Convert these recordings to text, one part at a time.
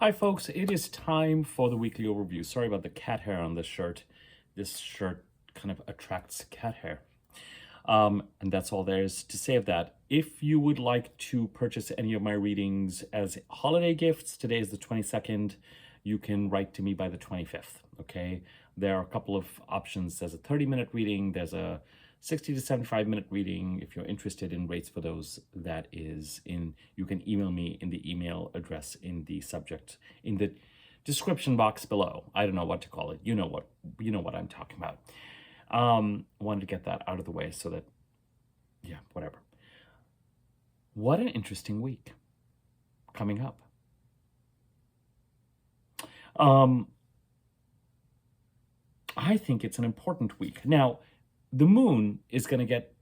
Hi, folks. It is time for the weekly overview. Sorry about the cat hair on this shirt. This shirt kind of attracts cat hair. And that's all there is to say of that. If you would like to purchase any of my readings as holiday gifts, today is the 22nd. You can write to me by the 25th. Okay. There are a couple of options. There's a 30-minute reading. There's a 60 to 75-minute reading. If you're interested in rates for those, you can email me in the email address in the subject, in the description box below. I don't know what to call it. You know what I'm talking about. Wanted to get that out of the way so that, yeah, whatever. What an interesting week coming up. I think it's an important week. Now, the moon is going to get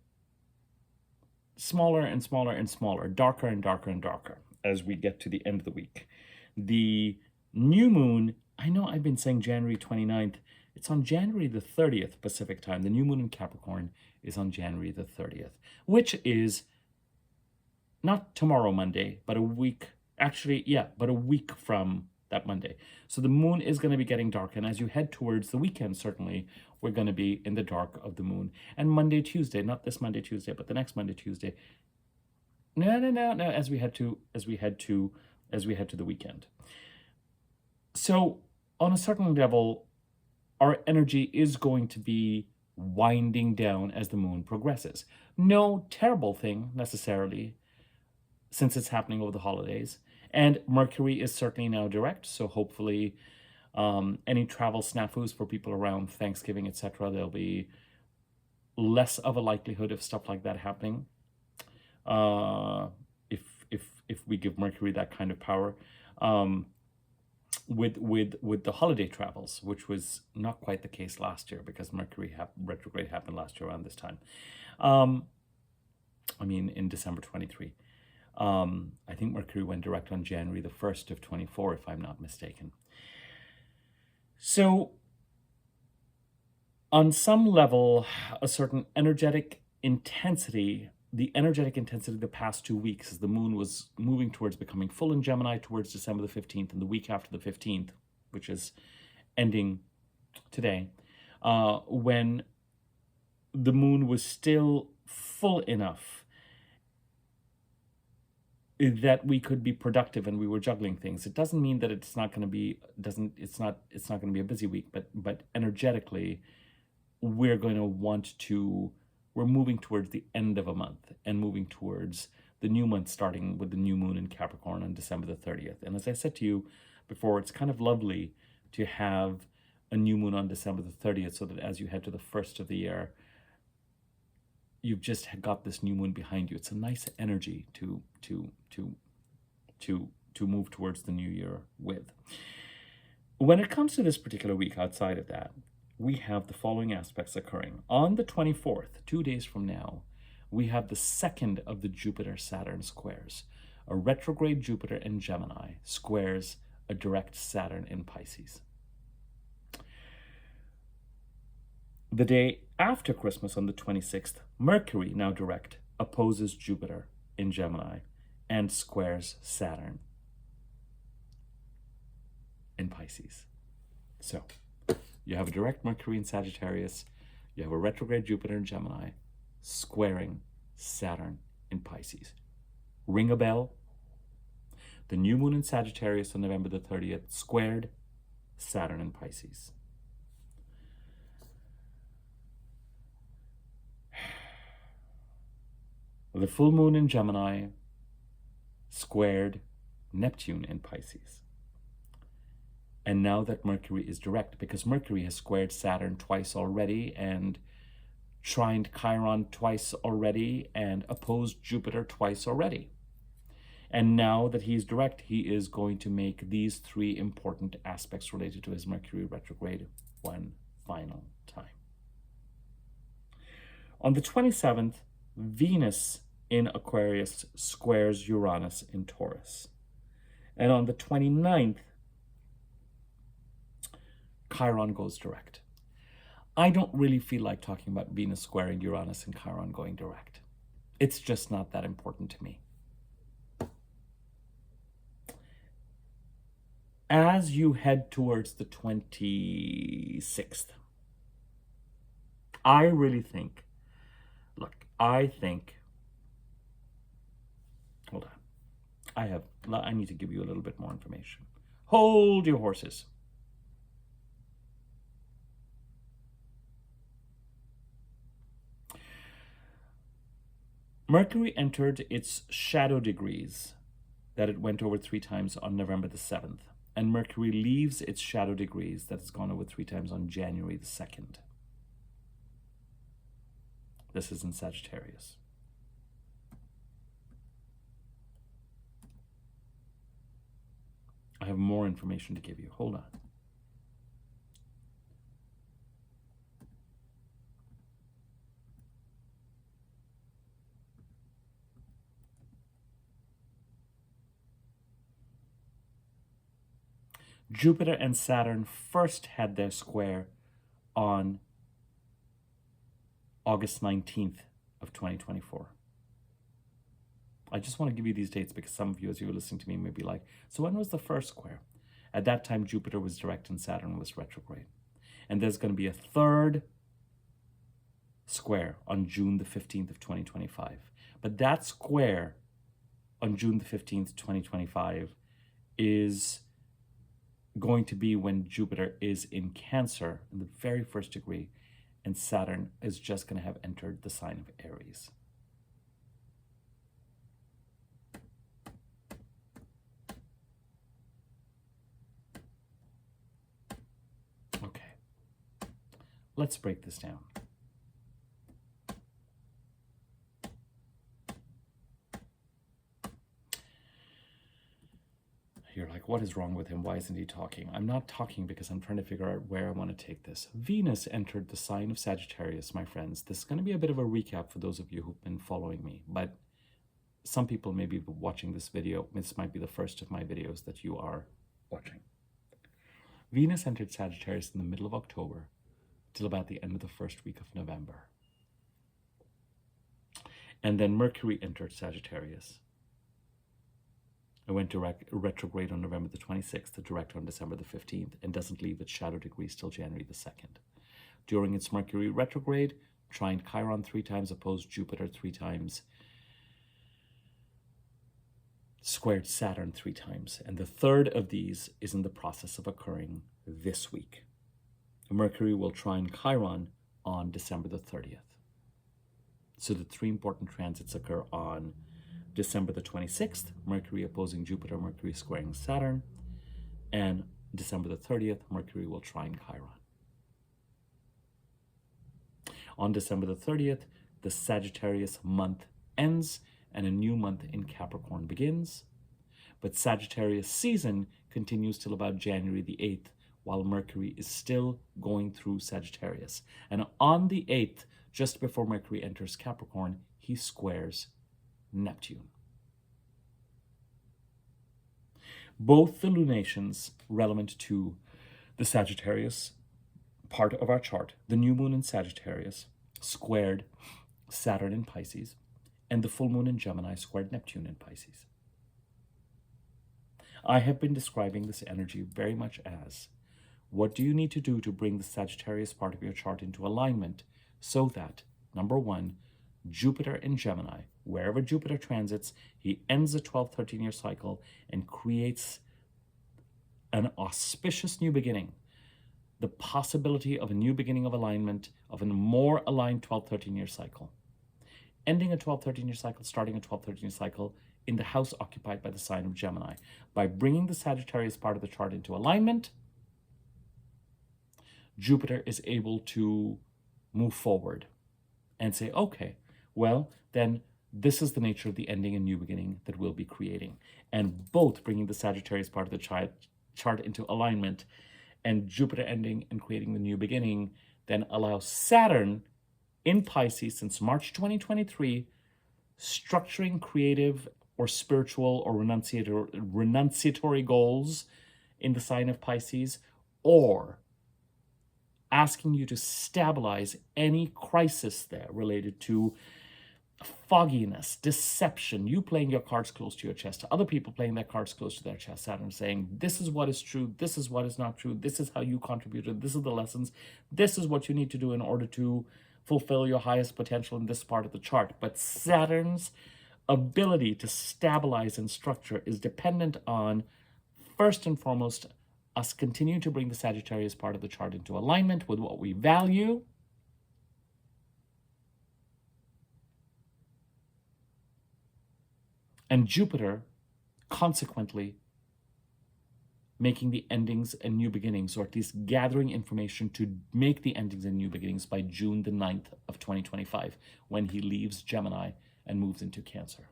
smaller and smaller and smaller, darker and darker and darker as we get to the end of the week. The new moon, I know I've been saying January 29th. It's on January the 30th Pacific time. The new moon in Capricorn is on January the 30th, which is not tomorrow, Monday, but a week. Actually, yeah, but a week from that Monday. So the moon is going to be getting dark. And as you head towards the weekend, certainly, we're going to be in the dark of the moon. And Monday, Tuesday, not this Monday, Tuesday, but the next Monday, Tuesday. No, as we head to the weekend. So on a certain level, our energy is going to be winding down as the moon progresses. No terrible thing necessarily, since it's happening over the holidays. And Mercury is certainly now direct, so hopefully any travel snafus for people around Thanksgiving, etc., there'll be less of a likelihood of stuff like that happening if we give Mercury that kind of power. With the holiday travels, which was not quite the case last year because Mercury retrograde happened last year around this time. In December 23. I think Mercury went direct on January the 1st of 24, if I'm not mistaken. So, on some level, a certain energetic intensity, the past 2 weeks, as the moon was moving towards becoming full in Gemini towards December the 15th, and the week after the 15th, which is ending today, when the moon was still full enough that we could be productive and we were juggling things. It doesn't mean that it's not going to be going to be a busy week, but energetically we're moving towards the end of a month and moving towards the new month, starting with the new moon in Capricorn on December the 30th. And as I said to you before, it's kind of lovely to have a new moon on December the 30th so that as you head to the first of the year, you've just got this new moon behind you. It's a nice energy to move towards the new year with. When it comes to this particular week, outside of that, we have the following aspects occurring. On the 24th, 2 days from now, we have the second of the Jupiter-Saturn squares. A retrograde Jupiter in Gemini squares a direct Saturn in Pisces. The day after Christmas, on the 26th, Mercury, now direct, opposes Jupiter in Gemini and squares Saturn in Pisces. So, you have a direct Mercury in Sagittarius, you have a retrograde Jupiter in Gemini, squaring Saturn in Pisces. Ring a bell? The new moon in Sagittarius on November the 30th squared Saturn in Pisces. The full moon in Gemini squared Neptune in Pisces. And now that Mercury is direct, because Mercury has squared Saturn twice already and trined Chiron twice already and opposed Jupiter twice already. And now that he's direct, he is going to make these three important aspects related to his Mercury retrograde one final time. On the 27th, Venus in Aquarius squares Uranus in Taurus. And on the 29th, Chiron goes direct. I don't really feel like talking about Venus squaring Uranus and Chiron going direct. It's just not that important to me. As you head towards the 26th, I really think, I think, hold on, I need to give you a little bit more information. Hold your horses. Mercury entered its shadow degrees that it went over 3 times on November the 7th. And Mercury leaves its shadow degrees that it's gone over 3 times on January the 2nd. This is in Sagittarius. I have more information to give you. Hold on. Jupiter and Saturn first had their square on August 19th of 2024. I just want to give you these dates because some of you, as you were listening to me, may be like, so when was the first square? At that time, Jupiter was direct and Saturn was retrograde. And there's going to be a third square on June the 15th of 2025. But that square on June the 15th, 2025 is going to be when Jupiter is in Cancer in the very first degree, and Saturn is just going to have entered the sign of Aries. Okay, let's break this down. You're like, what is wrong with him? Why isn't he talking? I'm not talking because I'm trying to figure out where I want to take this. Venus entered the sign of Sagittarius, my friends. This is going to be a bit of a recap for those of you who've been following me, but some people may be watching this video. This might be the first of my videos that you are watching. Venus entered Sagittarius in the middle of October till about the end of the first week of November. And then Mercury entered Sagittarius. It went retrograde on November the 26th, to direct on December the 15th, and doesn't leave its shadow degrees till January the 2nd. During its Mercury retrograde, trined Chiron 3 times, opposed Jupiter 3 times, squared Saturn 3 times, and the third of these is in the process of occurring this week. Mercury will trine Chiron on December the 30th. So the 3 important transits occur on December the 26th, Mercury opposing Jupiter, Mercury squaring Saturn, and December the 30th, Mercury will trine Chiron. On December the 30th, the Sagittarius month ends and a new month in Capricorn begins, but Sagittarius season continues till about January the 8th, while Mercury is still going through Sagittarius. And on the 8th, just before Mercury enters Capricorn, he squares Neptune. Both the lunations relevant to the Sagittarius part of our chart, the new moon in Sagittarius squared Saturn in Pisces, and the full moon in Gemini squared Neptune in Pisces. I have been describing this energy very much as, what do you need to do to bring the Sagittarius part of your chart into alignment so that, number 1, Jupiter in Gemini, wherever Jupiter transits, he ends a 12-13-year cycle and creates an auspicious new beginning. The possibility of a new beginning of alignment, of a more aligned 12-13-year cycle. Ending a 12-13-year cycle, starting a 12-13-year cycle in the house occupied by the sign of Gemini. By bringing the Sagittarius part of the chart into alignment, Jupiter is able to move forward and say, okay, well, then this is the nature of the ending and new beginning that we'll be creating. And both bringing the Sagittarius part of the chart into alignment and Jupiter ending and creating the new beginning then allows Saturn in Pisces since March 2023, structuring creative or spiritual or renunciatory goals in the sign of Pisces, or asking you to stabilize any crisis there related to fogginess, deception, you playing your cards close to your chest, other people playing their cards close to their chest, Saturn saying, this is what is true, this is what is not true, this is how you contributed, this is the lessons, this is what you need to do in order to fulfill your highest potential in this part of the chart. But Saturn's ability to stabilize and structure is dependent on, first and foremost, us continuing to bring the Sagittarius part of the chart into alignment with what we value, and Jupiter consequently making the endings and new beginnings, or at least gathering information to make the endings and new beginnings by June the 9th of 2025, when he leaves Gemini and moves into Cancer.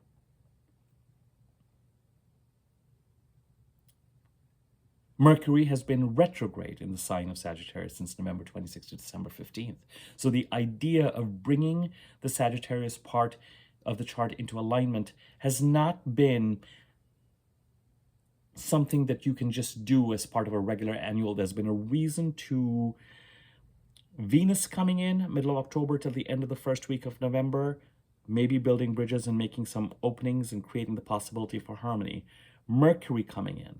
Mercury has been retrograde in the sign of Sagittarius since November 26th to December 15th. So the idea of bringing the Sagittarius part of the chart into alignment has not been something that you can just do as part of a regular annual. There's been a reason to Venus coming in middle of October till the end of the first week of November, maybe building bridges and making some openings and creating the possibility for harmony. Mercury coming in,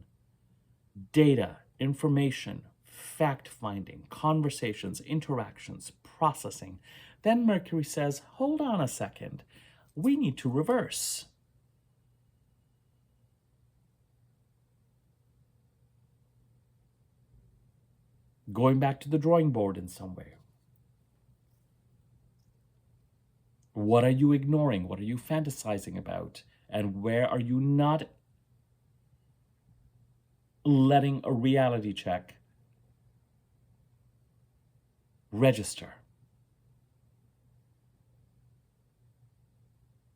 data, information, fact-finding, conversations, interactions, processing. Then Mercury says, hold on a second, we need to reverse. Going back to the drawing board in some way. What are you ignoring? What are you fantasizing about? And where are you not letting a reality check register?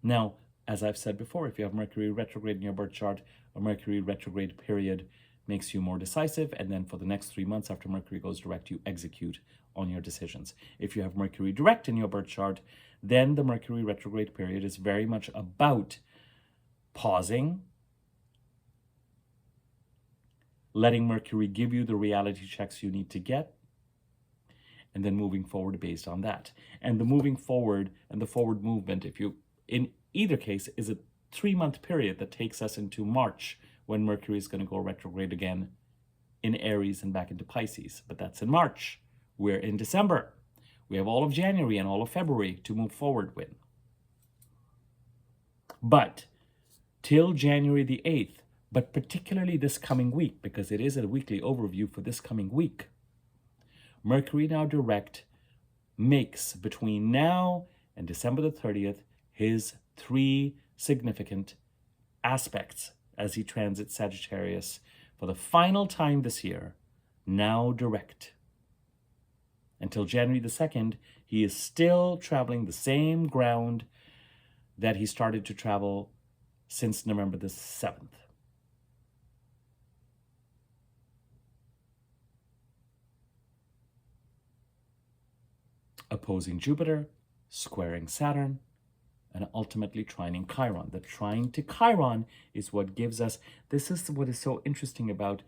Now, as I've said before, if you have Mercury retrograde in your birth chart, a Mercury retrograde period makes you more decisive, and then for the next 3 months after Mercury goes direct, you execute on your decisions. If you have Mercury direct in your birth chart, then the Mercury retrograde period is very much about pausing, letting Mercury give you the reality checks you need to get, and then moving forward based on that. And the moving forward and the forward movement, if you, in either case, is a 3-month period that takes us into March, when Mercury is going to go retrograde again in Aries and back into Pisces. But that's in March. We're in December. We have all of January and all of February to move forward with. But till January the 8th, but particularly this coming week, because it is a weekly overview for this coming week, Mercury now direct makes between now and December the 30th his 3 significant aspects as he transits Sagittarius for the final time this year, now direct. Until January the 2nd, he is still traveling the same ground that he started to travel since November the 7th. Opposing Jupiter, squaring Saturn, and ultimately trining Chiron. The trine to Chiron is what gives us, this is what is so interesting about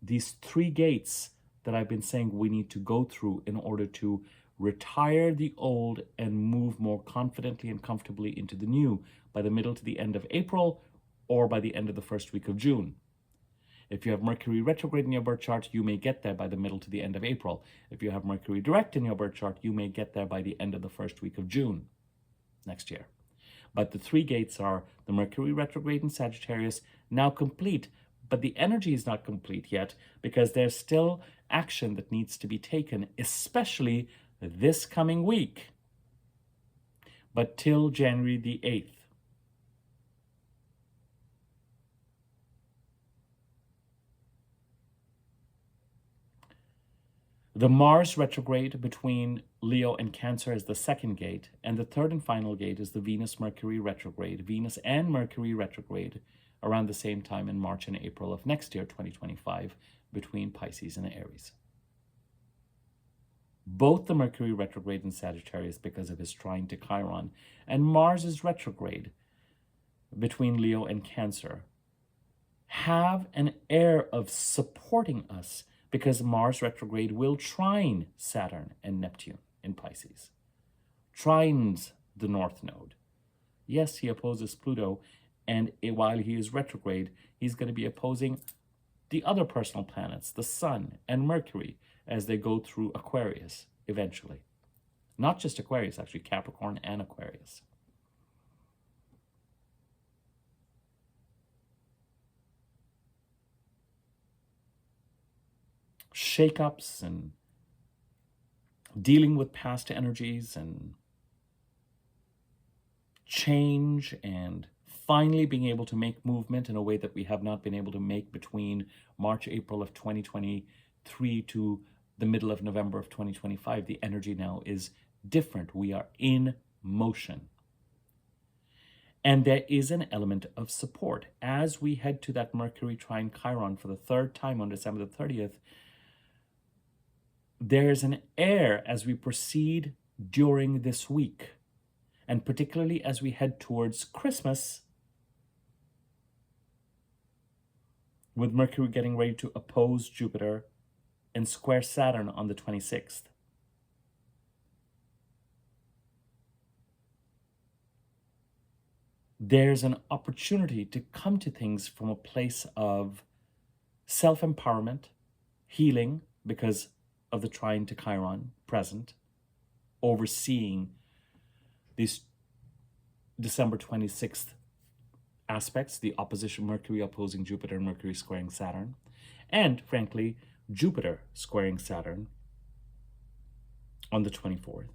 these 3 gates that I've been saying we need to go through in order to retire the old and move more confidently and comfortably into the new by the middle to the end of April, or by the end of the first week of June. If you have Mercury retrograde in your birth chart, you may get there by the middle to the end of April. If you have Mercury direct in your birth chart, you may get there by the end of the first week of June next year. But the 3 gates are the Mercury retrograde in Sagittarius, now complete, but the energy is not complete yet because there's still action that needs to be taken, especially this coming week, but till January the 8th. The Mars retrograde between Leo and Cancer is the 2nd gate, and the 3rd and final gate is the Venus-Mercury retrograde. Venus and Mercury retrograde around the same time in March and April of next year, 2025, between Pisces and Aries. Both the Mercury retrograde in Sagittarius because of his trine to Chiron, and Mars is retrograde between Leo and Cancer, have an air of supporting us because Mars retrograde will trine Saturn and Neptune in Pisces. Trines the North Node. Yes, he opposes Pluto, and while he is retrograde, he's going to be opposing the other personal planets, the Sun and Mercury, as they go through Aquarius eventually. Not just Aquarius, actually, Capricorn and Aquarius. Shakeups and dealing with past energies and change, and finally being able to make movement in a way that we have not been able to make between March, April of 2023 to the middle of November of 2025. The energy now is different. We are in motion. And there is an element of support. As we head to that Mercury trine Chiron for the third time on December the 30th, there's an air as we proceed during this week, and particularly as we head towards Christmas, with Mercury getting ready to oppose Jupiter and square Saturn on the 26th. There's an opportunity to come to things from a place of self-empowerment, healing, because of the trine to Chiron present, overseeing these December 26th aspects, the opposition Mercury opposing Jupiter and Mercury squaring Saturn, and frankly, Jupiter squaring Saturn on the 24th.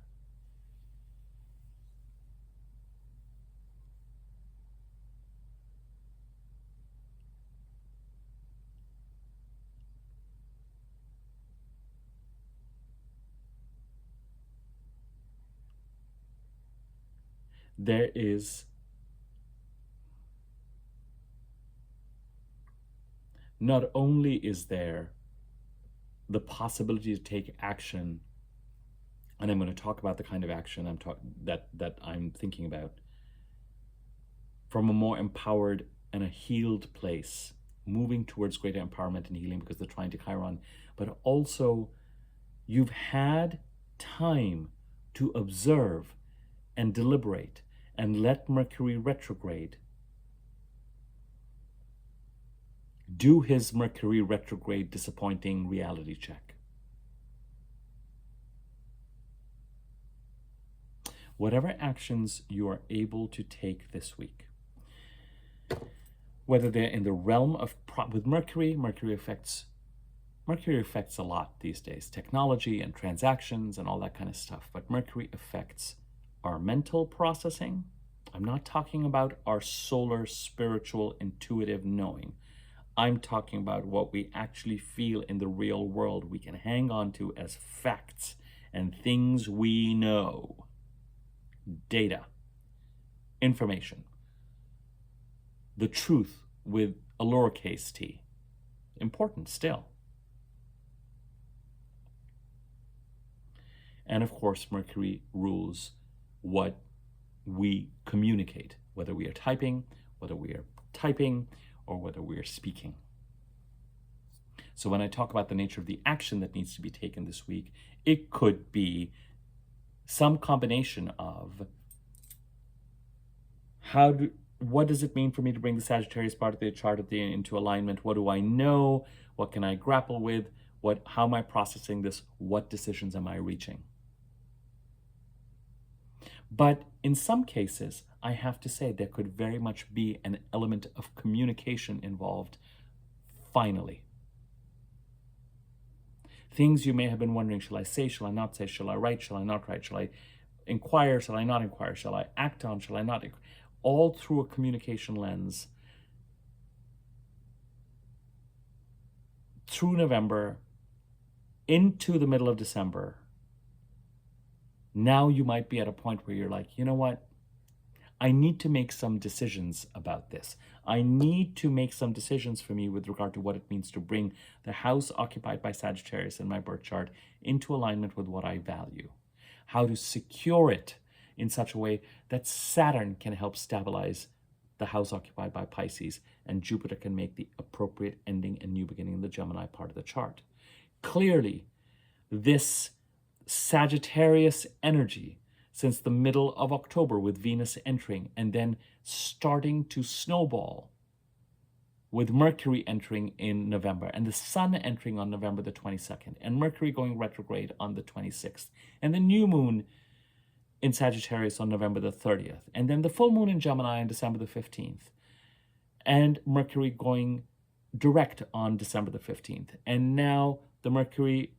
There is not only is there the possibility to take action, and I'm going to talk about the kind of action that I'm thinking about from a more empowered and a healed place, moving towards greater empowerment and healing because they're trying to Chiron, but also you've had time to observe and deliberate and let Mercury retrograde do his Mercury retrograde disappointing reality check. Whatever actions you are able to take this week, whether they're in the realm of with Mercury affects a lot these days, technology and transactions and all that kind of stuff, but Mercury affects our mental processing. I'm not talking about our solar, spiritual, intuitive knowing. I'm talking about what we actually feel in the real world we can hang on to as facts and things we know. Data, information, the truth with a lowercase t. Important still. And of course, Mercury rules what we communicate, whether we are typing, or whether we are speaking. So when I talk about the nature of the action that needs to be taken this week, it could be some combination of what does it mean for me to bring the Sagittarius part of the chart into alignment? What do I know? What can I grapple with? How am I processing this? What decisions am I reaching? But in some cases, I have to say there could very much be an element of communication involved, finally. Things you may have been wondering, shall I say, shall I not say, shall I write, shall I not write, shall I inquire, shall I not inquire, shall I act on, shall I not, all through a communication lens, through November, into the middle of December. Now you might be at a point where you're like, you know what? I need to make some decisions about this. I need to make some decisions for me with regard to what it means to bring the house occupied by Sagittarius in my birth chart into alignment with what I value. How to secure it in such a way that Saturn can help stabilize the house occupied by Pisces and Jupiter can make the appropriate ending and new beginning in the Gemini part of the chart. Clearly, this Sagittarius energy, since the middle of October with Venus entering and then starting to snowball with Mercury entering in November and the Sun entering on November the 22nd and Mercury going retrograde on the 26th and the new moon in Sagittarius on November the 30th and then the full moon in Gemini on December the 15th and Mercury going direct on December the 15th. And now the Mercury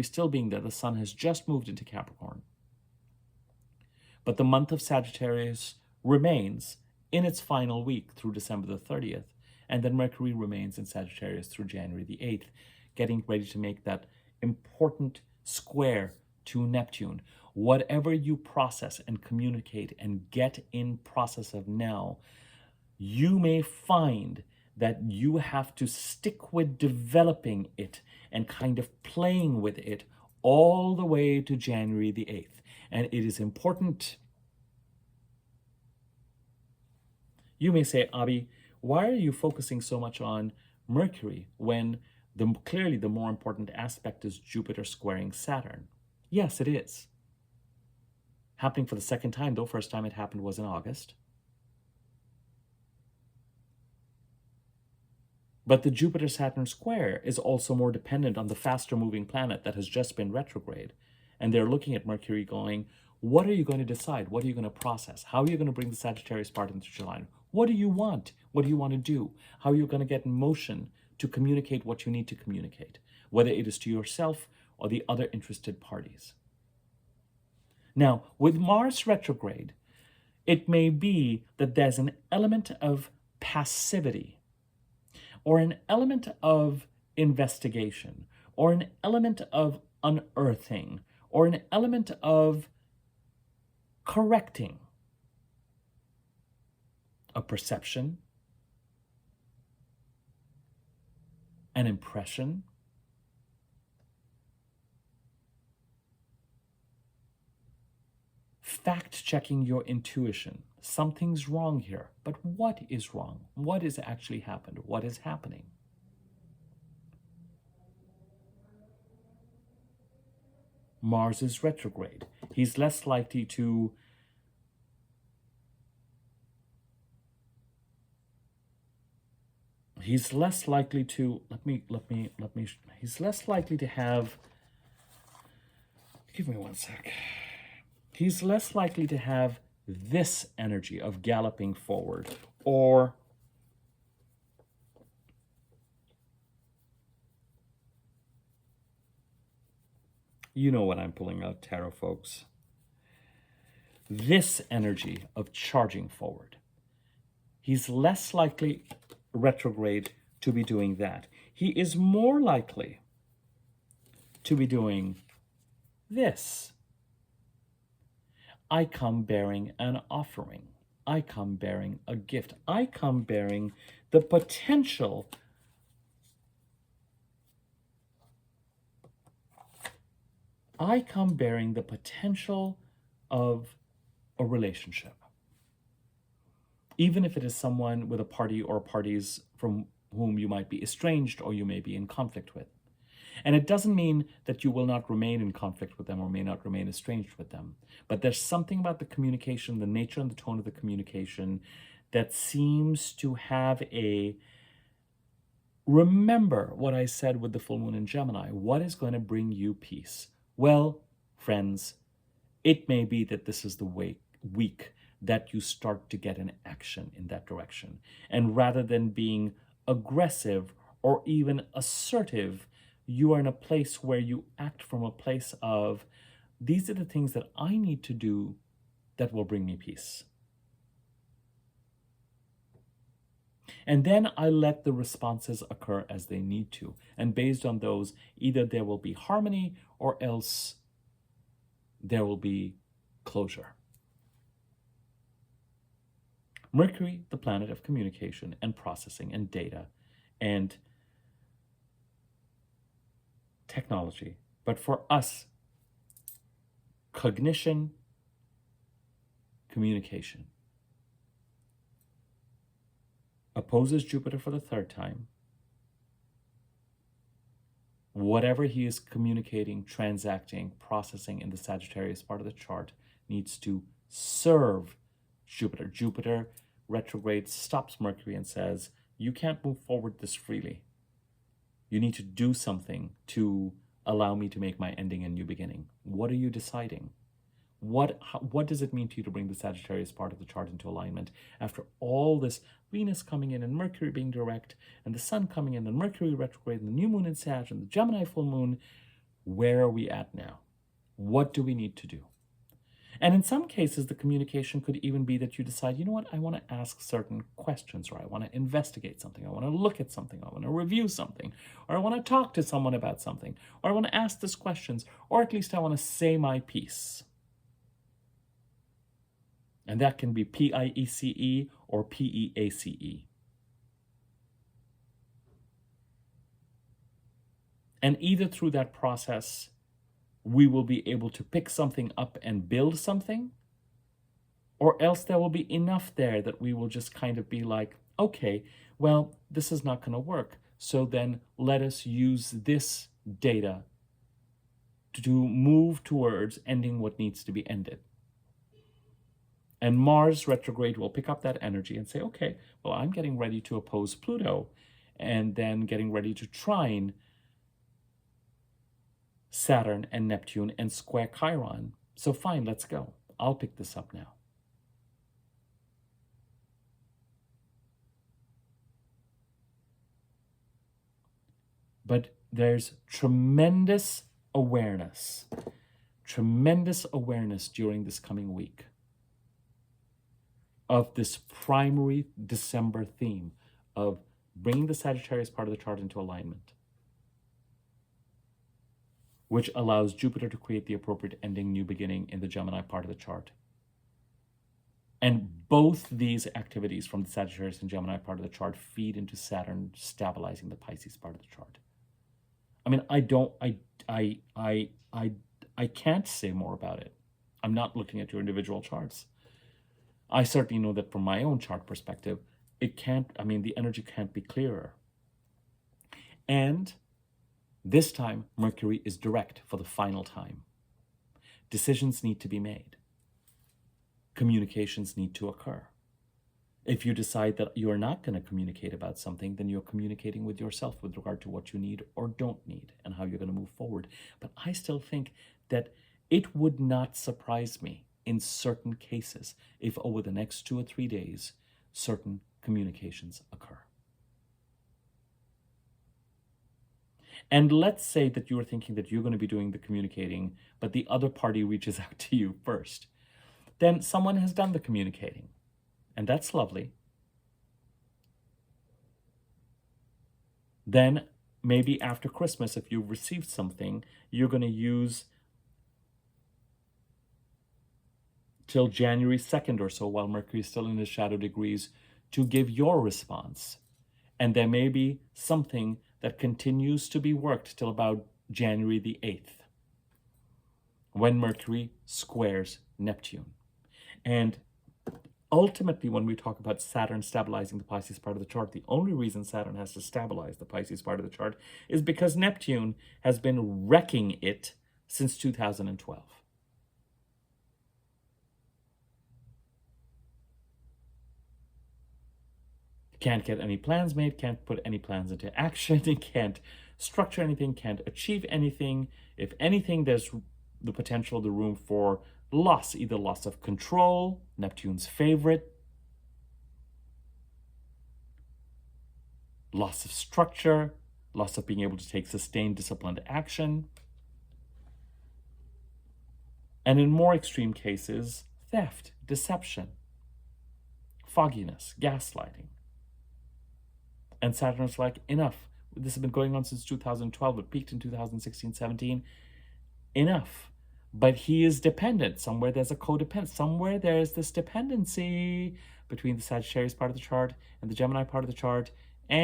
still being there, the Sun has just moved into Capricorn. But the month of Sagittarius remains in its final week through December the 30th. And then Mercury remains in Sagittarius through January the 8th, getting ready to make that important square to Neptune. Whatever you process and communicate and get in process of now, you may find that you have to stick with developing it and kind of playing with it all the way to January the 8th. And it is important. You may say, Abi, why are you focusing so much on Mercury when clearly the more important aspect is Jupiter squaring Saturn? Yes, it is. Happening for the second time, though. First time it happened was in August. But the Jupiter-Saturn square is also more dependent on the faster-moving planet that has just been retrograde. And they're looking at Mercury going, what are you going to decide? What are you going to process? How are you going to bring the Sagittarius part into July? What do you want? What do you want to do? How are you going to get in motion to communicate what you need to communicate, whether it is to yourself or the other interested parties? Now, with Mars retrograde, it may be that there's an element of passivity or an element of investigation, or an element of unearthing, or an element of correcting a perception, an impression, fact-checking your intuition. Something's wrong here, but what is wrong? What has actually happened? What is happening? Mars is retrograde. He's less likely to he's less likely to have, give me one sec. He's less likely to have this energy of galloping forward, or you know what I'm pulling out, tarot folks. This energy of charging forward. He's less likely retrograde to be doing that. He is more likely to be doing this. I come bearing an offering. I come bearing a gift. I come bearing the potential of a relationship. Even if it is someone with a party or parties from whom you might be estranged or you may be in conflict with. And it doesn't mean that you will not remain in conflict with them or may not remain estranged with them. But there's something about the communication, the nature and the tone of the communication that seems to have a... Remember what I said with the full moon in Gemini. What is going to bring you peace? Well, friends, it may be that this is the week that you start to get an action in that direction. And rather than being aggressive or even assertive, you are in a place where you act from a place of, these are the things that I need to do that will bring me peace. And then I let the responses occur as they need to. And based on those, either there will be harmony or else there will be closure. Mercury, the planet of communication and processing and data and technology. But for us, cognition, communication. Opposes Jupiter for the third time. Whatever he is communicating, transacting, processing in the Sagittarius part of the chart needs to serve Jupiter. Jupiter retrograde stops Mercury and says, you can't move forward this freely. You need to do something to allow me to make my ending a new beginning. What are you deciding? What does it mean to you to bring the Sagittarius part of the chart into alignment after all this Venus coming in and Mercury being direct and the Sun coming in and Mercury retrograde and the new moon in Sag and the Gemini full moon? Where are we at now? What do we need to do? And in some cases, the communication could even be that you decide, you know what, I want to ask certain questions, or I want to investigate something, I want to look at something, I want to review something, or I want to talk to someone about something, or I want to ask these questions, or at least I want to say my piece. And that can be PIECE or PEACE. And either through that process, we will be able to pick something up and build something, or else there will be enough there that we will just kind of be like, okay, well, this is not going to work. So then let us use this data to move towards ending what needs to be ended. And Mars retrograde will pick up that energy and say, okay, well, I'm getting ready to oppose Pluto and then getting ready to trine Saturn and Neptune and square Chiron. So fine, let's go. I'll pick this up now. But there's tremendous awareness during this coming week of this primary December theme of bringing the Sagittarius part of the chart into alignment, which allows Jupiter to create the appropriate ending, new beginning in the Gemini part of the chart. And both these activities from the Sagittarius and Gemini part of the chart feed into Saturn stabilizing the Pisces part of the chart. I mean, I can't say more about it. I'm not looking at your individual charts. I certainly know that from my own chart perspective, the energy can't be clearer. And this time, Mercury is direct for the final time. Decisions need to be made. Communications need to occur. If you decide that you are not going to communicate about something, then you're communicating with yourself with regard to what you need or don't need and how you're going to move forward. But I still think that it would not surprise me in certain cases if over the next 2 or 3 days, certain communications occur. And let's say that you are thinking that you're going to be doing the communicating, but the other party reaches out to you first. Then someone has done the communicating, and that's lovely. Then maybe after Christmas, if you've received something, you're going to use till January 2nd or so, while Mercury is still in his shadow degrees, to give your response. And there may be something that continues to be worked till about January the 8th, when Mercury squares Neptune. And ultimately, when we talk about Saturn stabilizing the Pisces part of the chart, the only reason Saturn has to stabilize the Pisces part of the chart is because Neptune has been wrecking it since 2012. Can't get any plans made, can't put any plans into action, can't structure anything, can't achieve anything. If anything, there's the potential, the room for loss, either loss of control, Neptune's favorite, loss of structure, loss of being able to take sustained, disciplined action, and in more extreme cases, theft, deception, fogginess, gaslighting. And Saturn's like, enough. This has been going on since 2012. It peaked in 2016-17. Enough. But he is dependent. Somewhere there's a codependent. Somewhere there's this dependency between the Sagittarius part of the chart and the Gemini part of the chart and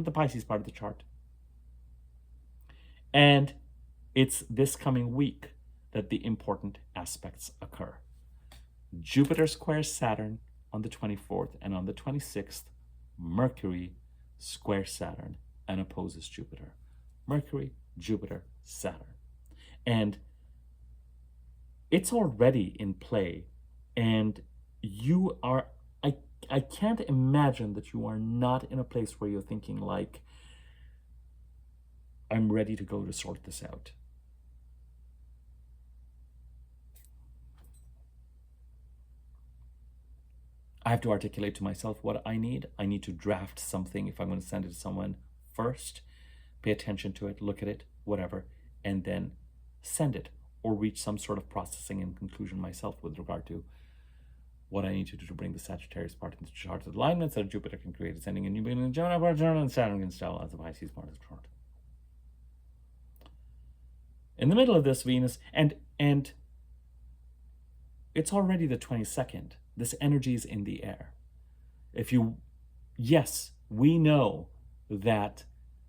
the Pisces part of the chart. And it's this coming week that the important aspects occur. Jupiter squares Saturn on the 24th, and on the 26th, Mercury squares Saturn and opposes Jupiter. Mercury, Jupiter, Saturn. And it's already in play, and you are, I can't imagine that you are not in a place where you're thinking like, I'm ready to go to sort this out. I have to articulate to myself what I need. I need to draft something if I'm going to send it to someone first, pay attention to it, look at it, whatever, and then send it or reach some sort of processing and conclusion myself with regard to what I need to do to bring the Sagittarius part into chart alignment so that Jupiter can create ascending a new beginning in Gemini, and Saturn can stabilize the Pisces part of the chart. In the middle of this, Venus, and it's already the 22nd. This energy is in the air. Yes, we know that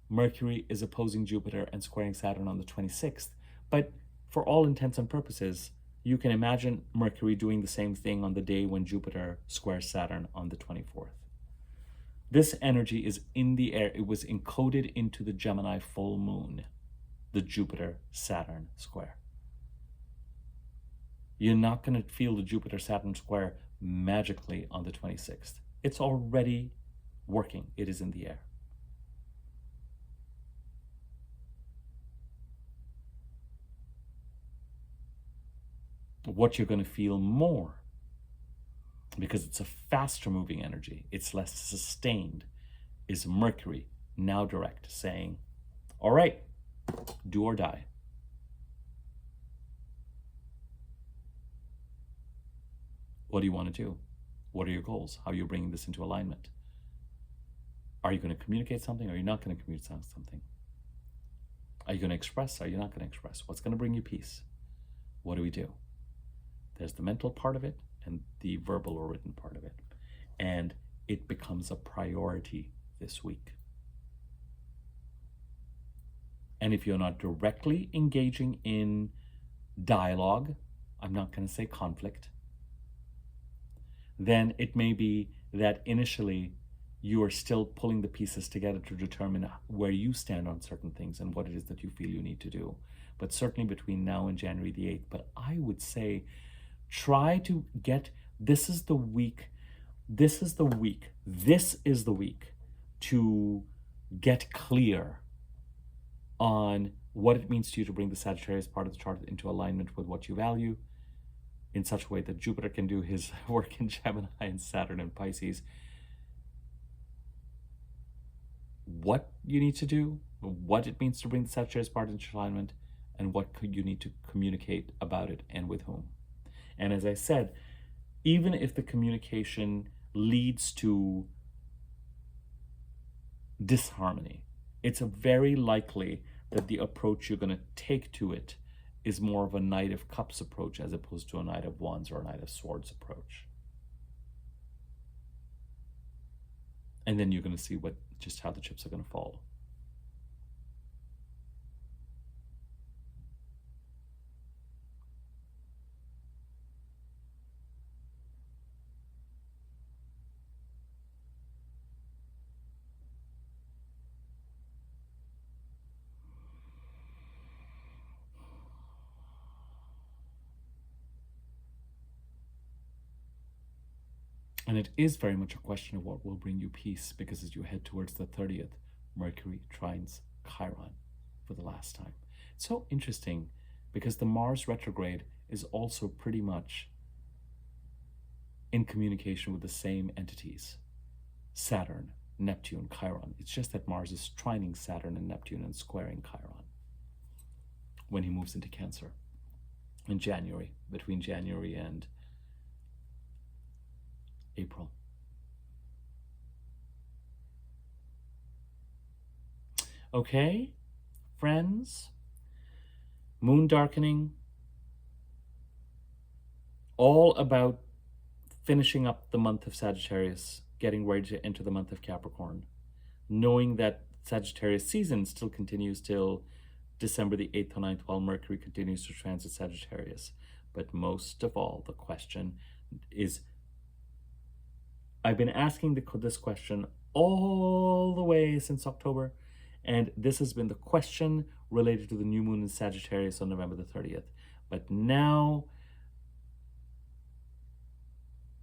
Mercury is opposing Jupiter and squaring Saturn on the 26th, but for all intents and purposes, you can imagine Mercury doing the same thing on the day when Jupiter squares Saturn on the 24th. This energy is in the air. It was encoded into the Gemini full moon, the Jupiter-Saturn square. You're not going to feel the Jupiter-Saturn square magically on the 26th. It's already working. It is in the air. What you're going to feel more, because it's a faster moving energy, it's less sustained, is Mercury, now direct, saying, all right, do or die. What do you want to do? What are your goals? How are you bringing this into alignment? Are you going to communicate something? Or are you not going to communicate something? Are you going to express? Are you not going to express? What's going to bring you peace? What do we do? There's the mental part of it and the verbal or written part of it. And it becomes a priority this week. And if you're not directly engaging in dialogue, I'm not going to say conflict, then it may be that initially you are still pulling the pieces together to determine where you stand on certain things and what it is that you feel you need to do. But certainly between now and January the 8th. But I would say try to get, this is the week to get clear on what it means to you to bring the Sagittarius part of the chart into alignment with what you value, in such a way that Jupiter can do his work in Gemini and Saturn and Pisces. What you need to do, what it means to bring the Sagittarius part into alignment, and what you need to communicate about it and with whom. And as I said, even if the communication leads to disharmony, it's very likely that the approach you're going to take to it is more of a Knight of Cups approach as opposed to a Knight of Wands or a Knight of Swords approach. And then you're going to see just how the chips are going to fall. And it is very much a question of what will bring you peace, because as you head towards the 30th, Mercury trines Chiron for the last time. It's so interesting because the Mars retrograde is also pretty much in communication with the same entities, Saturn, Neptune, Chiron. It's just that Mars is trining Saturn and Neptune and squaring Chiron when he moves into Cancer in January, between January and April. Okay, friends, moon darkening, all about finishing up the month of Sagittarius, getting ready to enter the month of Capricorn, knowing that Sagittarius season still continues till December the 8th or 9th while Mercury continues to transit Sagittarius. But most of all, the question is, I've been asking this question all the way since October, and this has been the question related to the new moon in Sagittarius on November the 30th. But now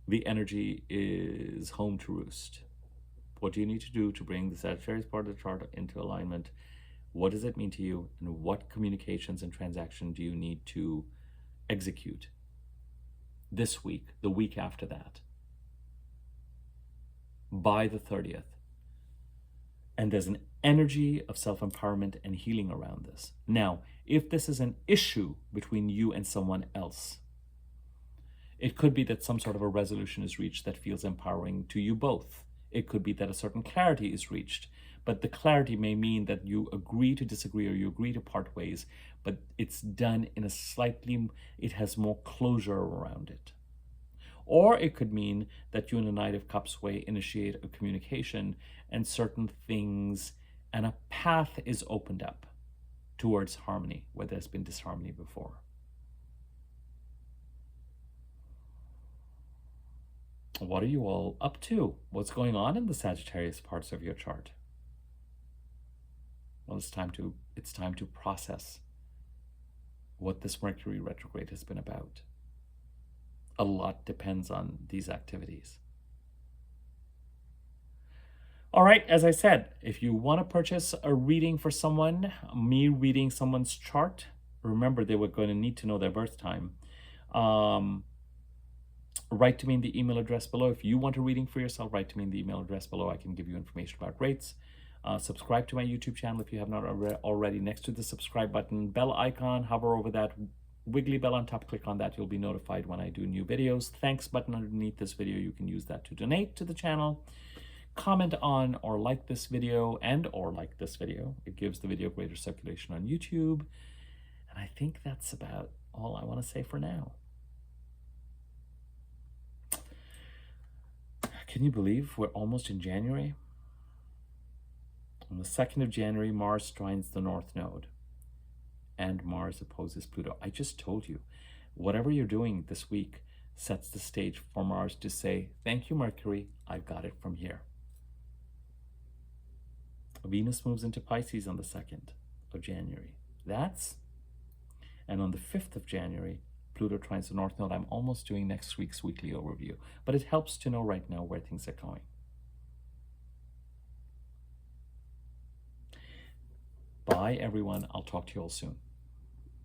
The energy is home to roost. What do you need to do to bring the Sagittarius part of the chart into alignment? What does it mean to you? And what communications and transaction do you need to execute this week, the week after that, by the 30th? And there's an energy of self-empowerment and healing around this. Now, if this is an issue between you and someone else, it could be that some sort of a resolution is reached that feels empowering to you both. It could be that a certain clarity is reached, but the clarity may mean that you agree to disagree or you agree to part ways, but it's done in a slightly, it has more closure around it. Or it could mean that you in a Knight of Cups way initiate a communication and certain things, and a path is opened up towards harmony where there's been disharmony before. What are you all up to? What's going on in the Sagittarius parts of your chart? Well, it's time to process what this Mercury retrograde has been about. A lot depends on these activities. All right, as I said, if you want to purchase a reading for someone, me reading someone's chart, remember they were going to need to know their birth time. Write to me in the email address below. If you want a reading for yourself, write to me in the email address below. I can give you information about rates. Subscribe to my YouTube channel if you have not already. Next to the subscribe button, bell icon, hover over that wiggly bell on top, click on that. You'll be notified when I do new videos. Thanks button underneath this video. You can use that to donate to the channel. Comment on or like this video It gives the video greater circulation on YouTube. And I think that's about all I want to say for now. Can you believe we're almost in January? On the 2nd of January, Mars trines the North Node and Mars opposes Pluto. I just told you, whatever you're doing this week sets the stage for Mars to say, thank you, Mercury, I've got it from here. Venus moves into Pisces on the 2nd of January. And on the 5th of January, Pluto trines the North Node. I'm almost doing next week's weekly overview, but it helps to know right now where things are going. Bye, everyone. I'll talk to you all soon.